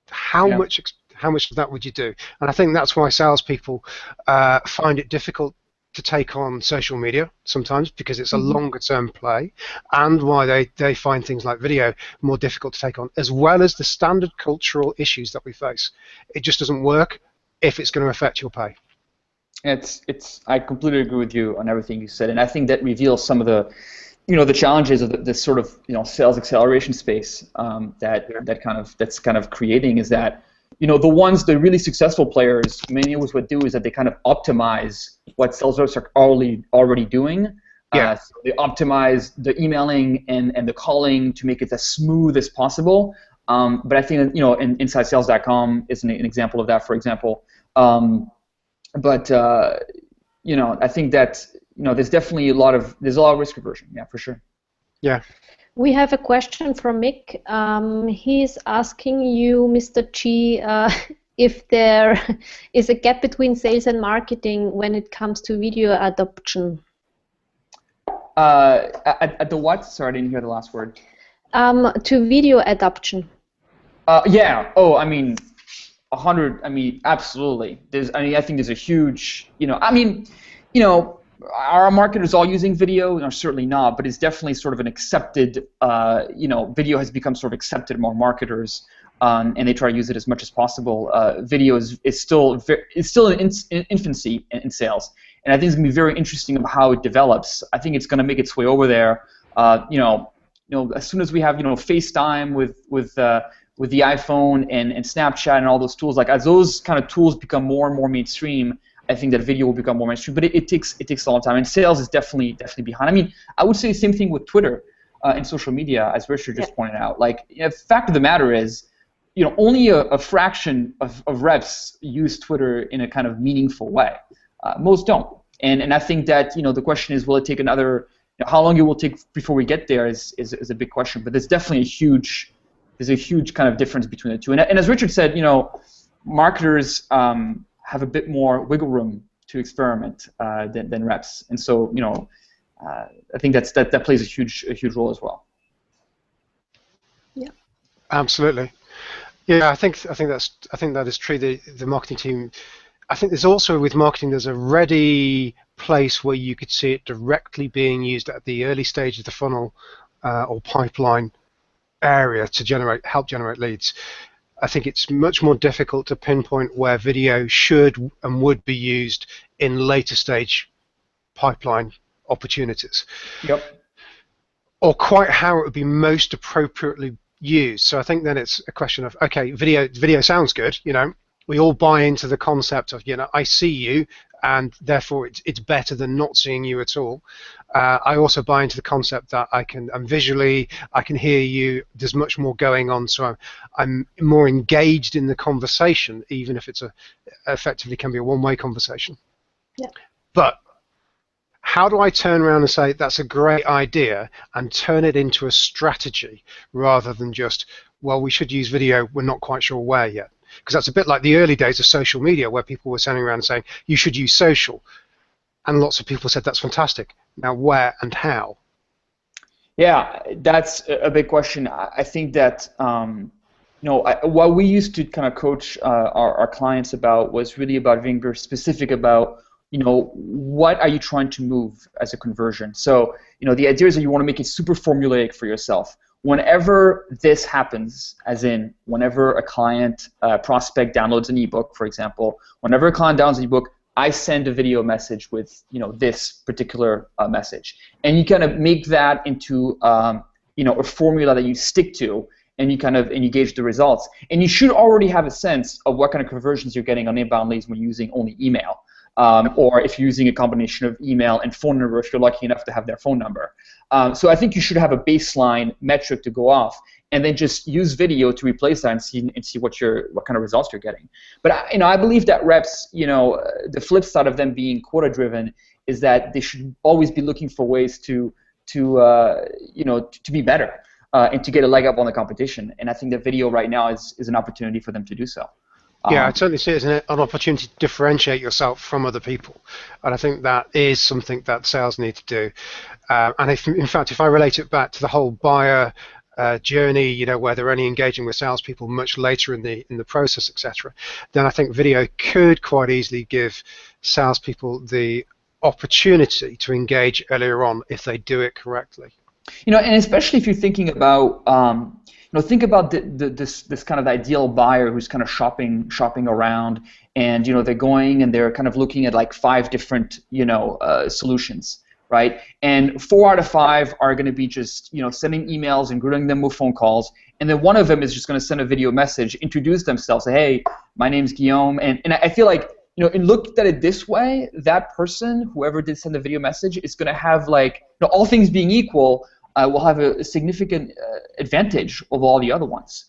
how much of that would you do? And I think that's why salespeople find it difficult to take on social media sometimes, because it's a longer-term play, and why they find things like video more difficult to take on, as well as the standard cultural issues that we face. It just doesn't work if it's going to affect your pay.
I completely agree with you on everything you said, and I think that reveals some of the, you know, the challenges of this sort of, you know, sales acceleration space that's kind of creating, is that, you know, the really successful players, many of what do is that they kind of optimize what sales reps are already doing. So they optimize the emailing and the calling to make it as smooth as possible. But I think that, you know, InsideSales.com is an example of that, for example. But you know, I think that, you know, there's definitely a lot of risk aversion. Yeah, for sure. Yeah.
We have a question from Mick. He's asking you, Mr. G, if there is a gap between sales and marketing when it comes to video adoption.
At the what? Sorry, I didn't hear the last word.
To video adoption.
Yeah. Oh, I mean, 100. I mean, absolutely. I think there's a huge. You know, I mean, you know, are marketers all using video? No, certainly not, but it's definitely sort of an accepted, video has become sort of accepted among marketers, and they try to use it as much as possible. Video is still in infancy in sales, and I think it's going to be very interesting of how it develops. I think it's going to make its way over there. As soon as we have FaceTime with the iPhone and Snapchat and all those tools, like as those kind of tools become more and more mainstream, I think that video will become more mainstream. But it takes a long time, and sales is definitely behind. I mean, I would say the same thing with Twitter and social media, as Richard just pointed out. Like, the fact of the matter is, only a fraction of reps use Twitter in a kind of meaningful way. Most don't, and I think that the question is, will it take another? How long it will take before we get there is a big question. But there's definitely a huge kind of difference between the two. And as Richard said, marketers have a bit more wiggle room to experiment than reps, and so I think that plays a huge role as well.
Yeah.
Absolutely. Yeah, I think that is true. The marketing team. I think there's also with marketing there's a ready place where you could see it directly being used at the early stage of the funnel or pipeline area to help generate leads. I think it's much more difficult to pinpoint where video should and would be used in later stage pipeline opportunities.
Yep.
Or quite how it would be most appropriately used. So I think then it's a question of, okay, video sounds good, we all buy into the concept of, I see you, and therefore it's better than not seeing you at all. I also buy into the concept that I can hear you. There's much more going on, so I'm more engaged in the conversation, even if it's effectively can be a one-way conversation.
Yeah.
But how do I turn around and say that's a great idea and turn it into a strategy rather than just, well, we should use video, we're not quite sure where yet? Because that's a bit like the early days of social media where people were standing around saying, you should use social. And lots of people said, that's fantastic. Now, where and how?
Yeah, that's a big question. I think that, what we used to kind of coach our clients about was really about being very specific about, what are you trying to move as a conversion? So, the idea is that you want to make it super formulaic for yourself. Whenever this happens, as in whenever a client prospect downloads an ebook, for example, whenever a client downloads an ebook, I send a video message with this particular message, and you kind of make that into a formula that you stick to, and you gauge the results, and you should already have a sense of what kind of conversions you're getting on inbound leads when you're using only email. Or if you're using a combination of email and phone number, if you're lucky enough to have their phone number. So I think you should have a baseline metric to go off, and then just use video to replace that and see what kind of results you're getting. But I believe that reps, the flip side of them being quota driven is that they should always be looking for ways to be better and to get a leg up on the competition. And I think that video right now is an opportunity for them to do so.
Yeah, I certainly see it as an opportunity to differentiate yourself from other people, and I think that is something that sales need to do. And in fact, if I relate it back to the whole buyer journey, where they're only engaging with salespeople much later in the process, etc., then I think video could quite easily give salespeople the opportunity to engage earlier on if they do it correctly.
And especially if you're thinking about think about this kind of ideal buyer who's kind of shopping around, and they're going and they're kind of looking at like 5 different solutions, right? And 4 out of 5 are going to be just sending emails and greeting them with phone calls, and then one of them is just going to send a video message, introduce themselves, say, hey, my name's Guillaume, and I feel like and looked at it this way, that person, whoever did send the video message, is going to have like all things being equal. Will have a significant advantage over all the other ones,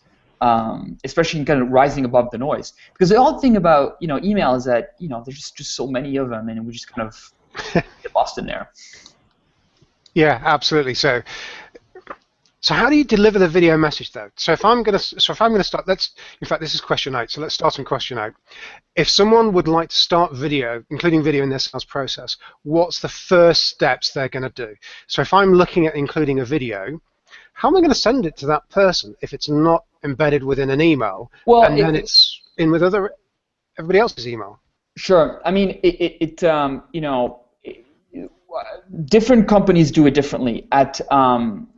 especially in kind of rising above the noise. Because the odd thing about email is that there's just so many of them, and we just kind of get lost in there.
Yeah, absolutely. So how do you deliver the video message though? So if I'm gonna start, in fact, this is question 8. So let's start on question 8. If someone would like to start including video in their sales process, what's the first steps they're going to do? So if I'm looking at including a video, how am I going to send it to that person if it's not embedded within an email, then it's in with everybody else's email?
Sure. I mean, different companies do it differently.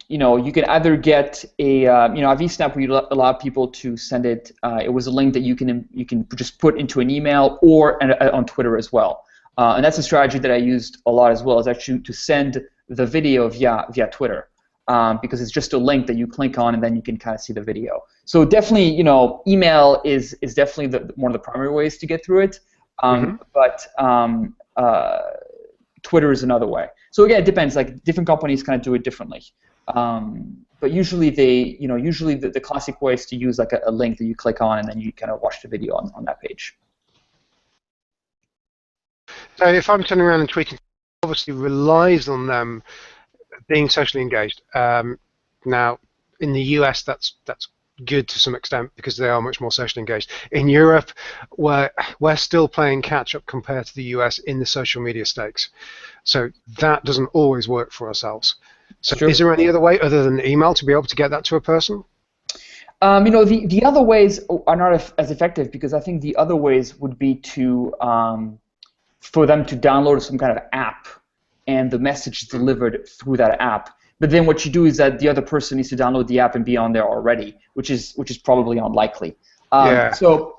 You can either get a at VSnap we allow people to send it. It was a link that you can just put into an email or on Twitter as well. And that's a strategy that I used a lot as well, is actually to send the video via Twitter, because it's just a link that you click on and then you can kind of see the video. So definitely, email is definitely one of the primary ways to get through it. But Twitter is another way. So again, it depends. Like different companies kind of do it differently. But usually the classic way is to use like a link that you click on and then you kind of watch the video on that page.
So if I'm turning around and tweeting, obviously relies on them being socially engaged. Now, in the US, that's good to some extent because they are much more socially engaged. In Europe, we're still playing catch up compared to the US in the social media stakes. So that doesn't always work for ourselves. So is there any other way other than email to be able to get that to a person?
The other ways are not as effective, because I think the other ways would be to for them to download some kind of app and the message is delivered through that app. But then what you do is that the other person needs to download the app and be on there already, which is probably unlikely. So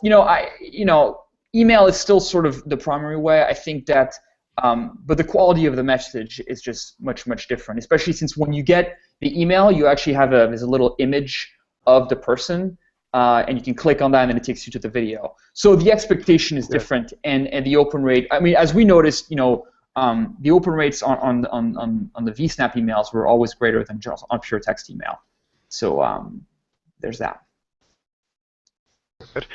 email is still sort of the primary way. I think that, but the quality of the message is just much different. Especially since when you get the email, you actually have there's a little image of the person, and you can click on that and then it takes you to the video. So the expectation is different, and the open rate. I mean, as we noticed, the open rates on the VSnap emails were always greater than just on pure text email. So there's that.
Good.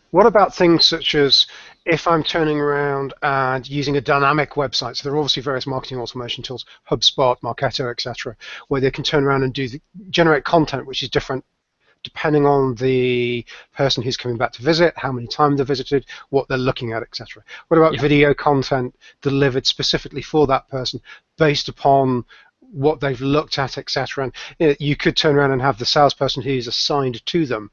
What about things such as if I'm turning around and using a dynamic website? So there are obviously various marketing automation tools, HubSpot, Marketo, etc., where they can turn around and generate content which is different depending on the person who's coming back to visit, how many times they've visited, what they're looking at, etc. What about video content delivered specifically for that person based upon what they've looked at, etc.? And you could turn around and have the salesperson who's assigned to them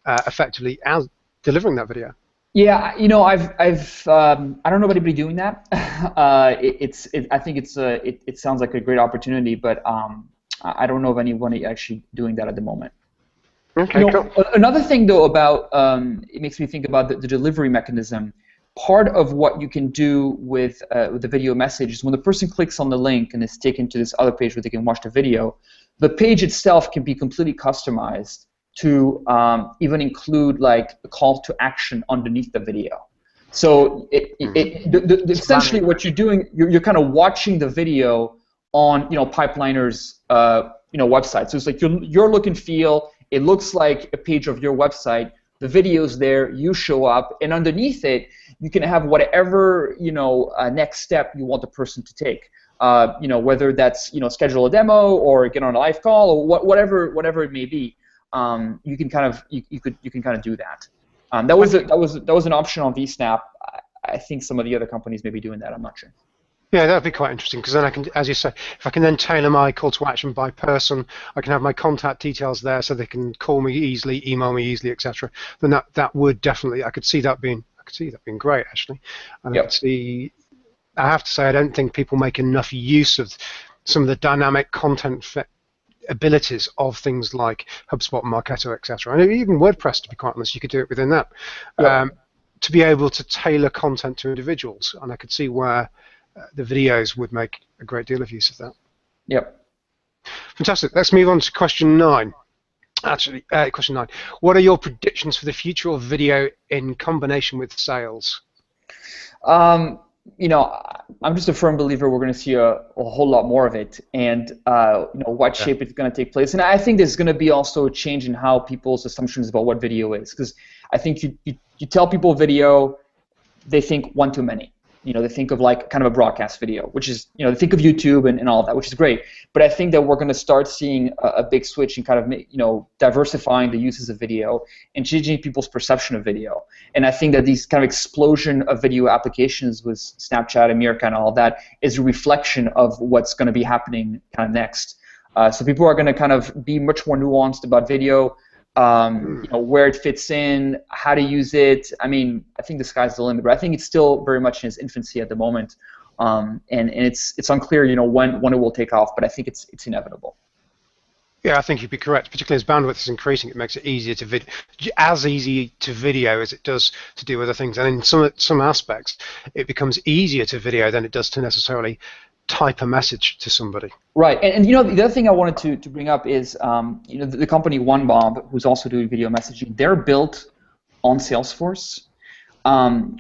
effectively as delivering that video.
Yeah, I don't know of anybody doing that. I think it sounds like a great opportunity, but I don't know of anyone actually doing that at the moment.
Okay, cool.
Another thing, though, about it makes me think about the delivery mechanism. Part of what you can do with the video message is when the person clicks on the link and is taken to this other page where they can watch the video, the page itself can be completely customized to even include like a call to action underneath the video. So essentially what you're doing, you're kind of watching the video on Pipeliner's website. So it's like your look and feel. It looks like a page of your website. The video's there. You show up, and underneath it, you can have whatever next step you want the person to take. Whether that's schedule a demo or get on a live call or whatever it may be. You can kind of do that. That was an option on VSnap. I think some of the other companies may be doing that. I'm not sure.
Yeah, that'd be quite interesting, because then I can, as you say, if I can then tailor my call to action by person, I can have my contact details there so they can call me easily, email me easily, etc. Then that would definitely, I could see that being great, actually. And
Yep.
I have to say, I don't think people make enough use of some of the dynamic content abilities of things like HubSpot, Marketo, etc. And even WordPress, to be quite honest, you could do it within that.
Yep.
To be able to tailor content to individuals, and I could see where the videos would make a great deal of use of that.
Yep.
Fantastic. Let's move on to question 9. Actually, question 9. What are your predictions for the future of video in combination with sales?
I'm just a firm believer we're going to see a whole lot more of it, and what shape it's going to take place. And I think there's going to be also a change in how people's assumptions about what video is, because I think you tell people video, they think one too many. They think of like kind of a broadcast video, which is, they think of YouTube and all of that, which is great. But I think that we're going to start seeing a big switch in kind of, diversifying the uses of video and changing people's perception of video. And I think that these kind of explosion of video applications with Snapchat, America, and all of that is a reflection of what's going to be happening kind of next. So people are going to kind of be much more nuanced about video. Where it fits in, how to use it. I mean, I think the sky's the limit, but I think it's still very much in its infancy at the moment. and it's unclear, when it will take off, but I think it's inevitable.
Yeah, I think you'd be correct. Particularly as bandwidth is increasing, it makes it easier to as easy to video as it does to do other things. And in some aspects, it becomes easier to video than it does to necessarily type a message to somebody.
Right, and the other thing I wanted to bring up is the company OneBob, who's also doing video messaging. They're built on Salesforce,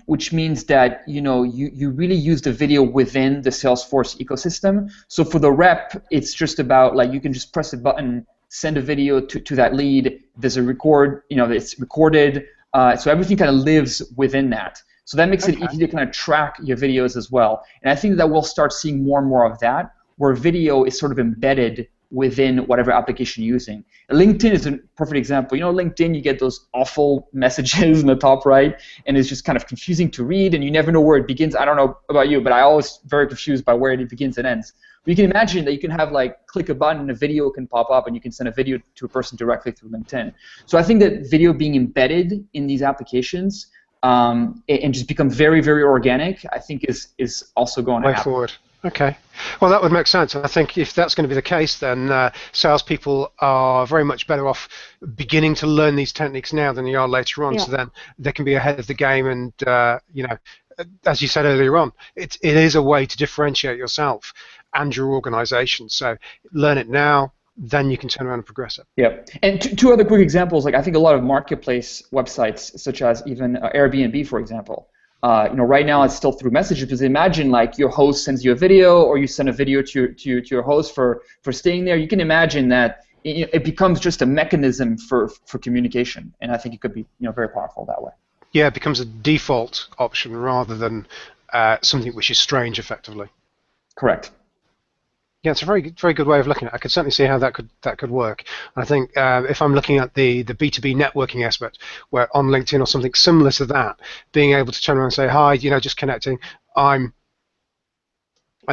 which means that you really use the video within the Salesforce ecosystem. So for the rep, it's just about you can just press a button, send a video to that lead. There's a record, it's recorded. So everything kind of lives within that. So that makes it easy to kind of track your videos as well. And I think that we'll start seeing more and more of that, where video is sort of embedded within whatever application you're using. LinkedIn is a perfect example. LinkedIn, you get those awful messages in the top right, and it's just kind of confusing to read, and you never know where it begins. I don't know about you, but I always very confused by where it begins and ends. But you can imagine that you can have click a button and a video can pop up, and you can send a video to a person directly through LinkedIn. So I think that video being embedded in these applications and just become very, very organic, I think is also going to happen.
Way forward. Okay. Well, that would make sense. And I think if that's going to be the case, then salespeople are very much better off beginning to learn these techniques now than they are later on. Yeah. So then they can be ahead of the game. And, as you said earlier on, it is a way to differentiate yourself and your organization. So learn it now, then you can turn around and progress it.
Yeah. And two other quick examples. I think a lot of marketplace websites, such as even Airbnb, for example, right now it's still through messages, because imagine your host sends you a video, or you send a video to your host for staying there. You can imagine that it becomes just a mechanism for communication, and I think it could be very powerful that way.
Yeah, it becomes a default option rather than something which is strange, effectively.
Correct.
Yeah, it's a very good way of looking at it. I could certainly see how that could work. I think if I'm looking at the B2B networking aspect, where on LinkedIn or something similar to that, being able to turn around and say, hi, just connecting, and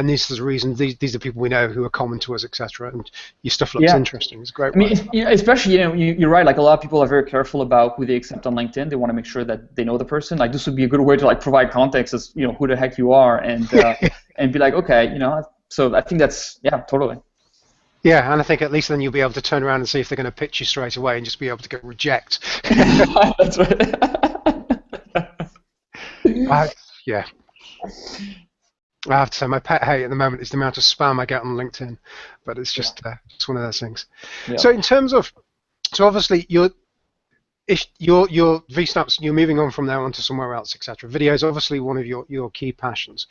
this is the reason, these are people we know who are common to us, etc. And your stuff looks interesting. It's great.
I mean, especially, you're right. A lot of people are very careful about who they accept on LinkedIn. They want to make sure that they know the person. This would be a good way to provide context as who the heck you are, and and be okay, So I think that's, totally.
Yeah, and I think at least then you'll be able to turn around and see if they're going to pitch you straight away and just be able to go reject.
That's right.
Yeah. I have to say my pet hate at the moment is the amount of spam I get on LinkedIn, but it's just it's one of those things. Yeah. So in terms of, obviously your VSnaps, you're moving on from there onto somewhere else, etc. Video is obviously one of your key passions.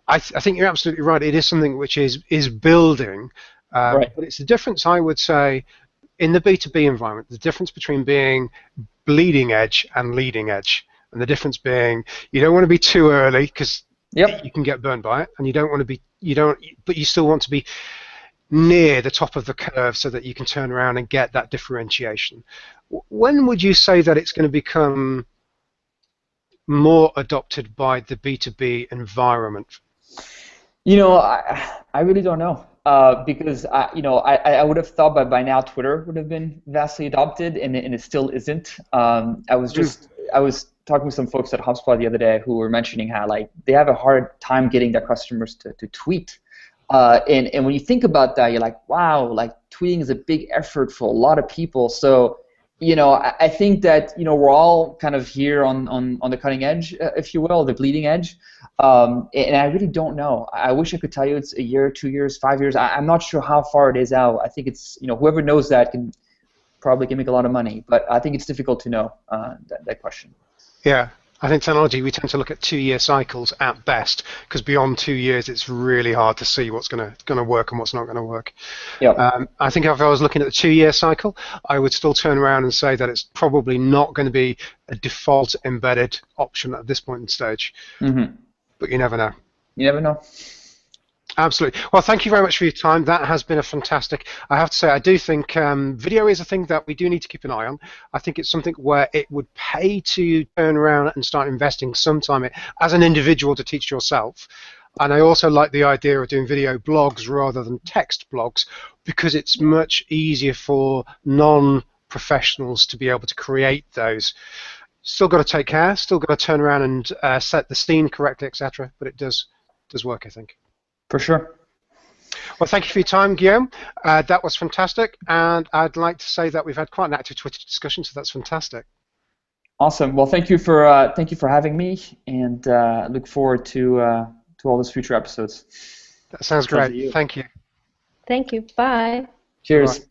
I think you're absolutely right. It is something which is building,
right.
But it's the difference, I would say, in the B2B environment, the difference between being bleeding edge and leading edge, and the difference being you don't want to be too early because you can get burned by it, and you don't want to be but you still want to be near the top of the curve so that you can turn around and get that differentiation. When would you say that it's going to become more adopted by the B2B environment?
I really don't know, because I would have thought by now Twitter would have been vastly adopted, and it still isn't. I was talking with some folks at HubSpot the other day who were mentioning how they have a hard time getting their customers to tweet, and when you think about that, you're wow, tweeting is a big effort for a lot of people. So I think that we're all kind of here on the cutting edge, if you will, the bleeding edge, and I really don't know. I wish I could tell you it's a year, 2 years, 5 years. I'm not sure how far it is out. I think it's whoever knows that can make a lot of money, but I think it's difficult to know that question.
Yeah. I think technology, we tend to look at 2-year cycles at best, because beyond 2 years, it's really hard to see what's going to work and what's not going to work.
Yep.
I think if I was looking at the 2-year cycle, I would still turn around and say that it's probably not going to be a default embedded option at this point in stage.
Mm-hmm.
But you never know.
You never know.
Absolutely. Well, thank you very much for your time. That has been a fantastic. I have to say, I do think video is a thing that we do need to keep an eye on. I think it's something where it would pay to turn around and start investing some time as an individual to teach yourself. And I also like the idea of doing video blogs rather than text blogs, because it's much easier for non-professionals to be able to create those. Still got to take care, still got to turn around and set the scene correctly, etc. But it does does work, I think.
For sure.
Well, thank you for your time, Guillaume. That was fantastic, and I'd like to say that we've had quite an active Twitter discussion, so that's fantastic.
Awesome. Well, thank you for having me, and look forward to all those future episodes.
That sounds great. Thank you.
Thank you. Bye.
Cheers.
Bye.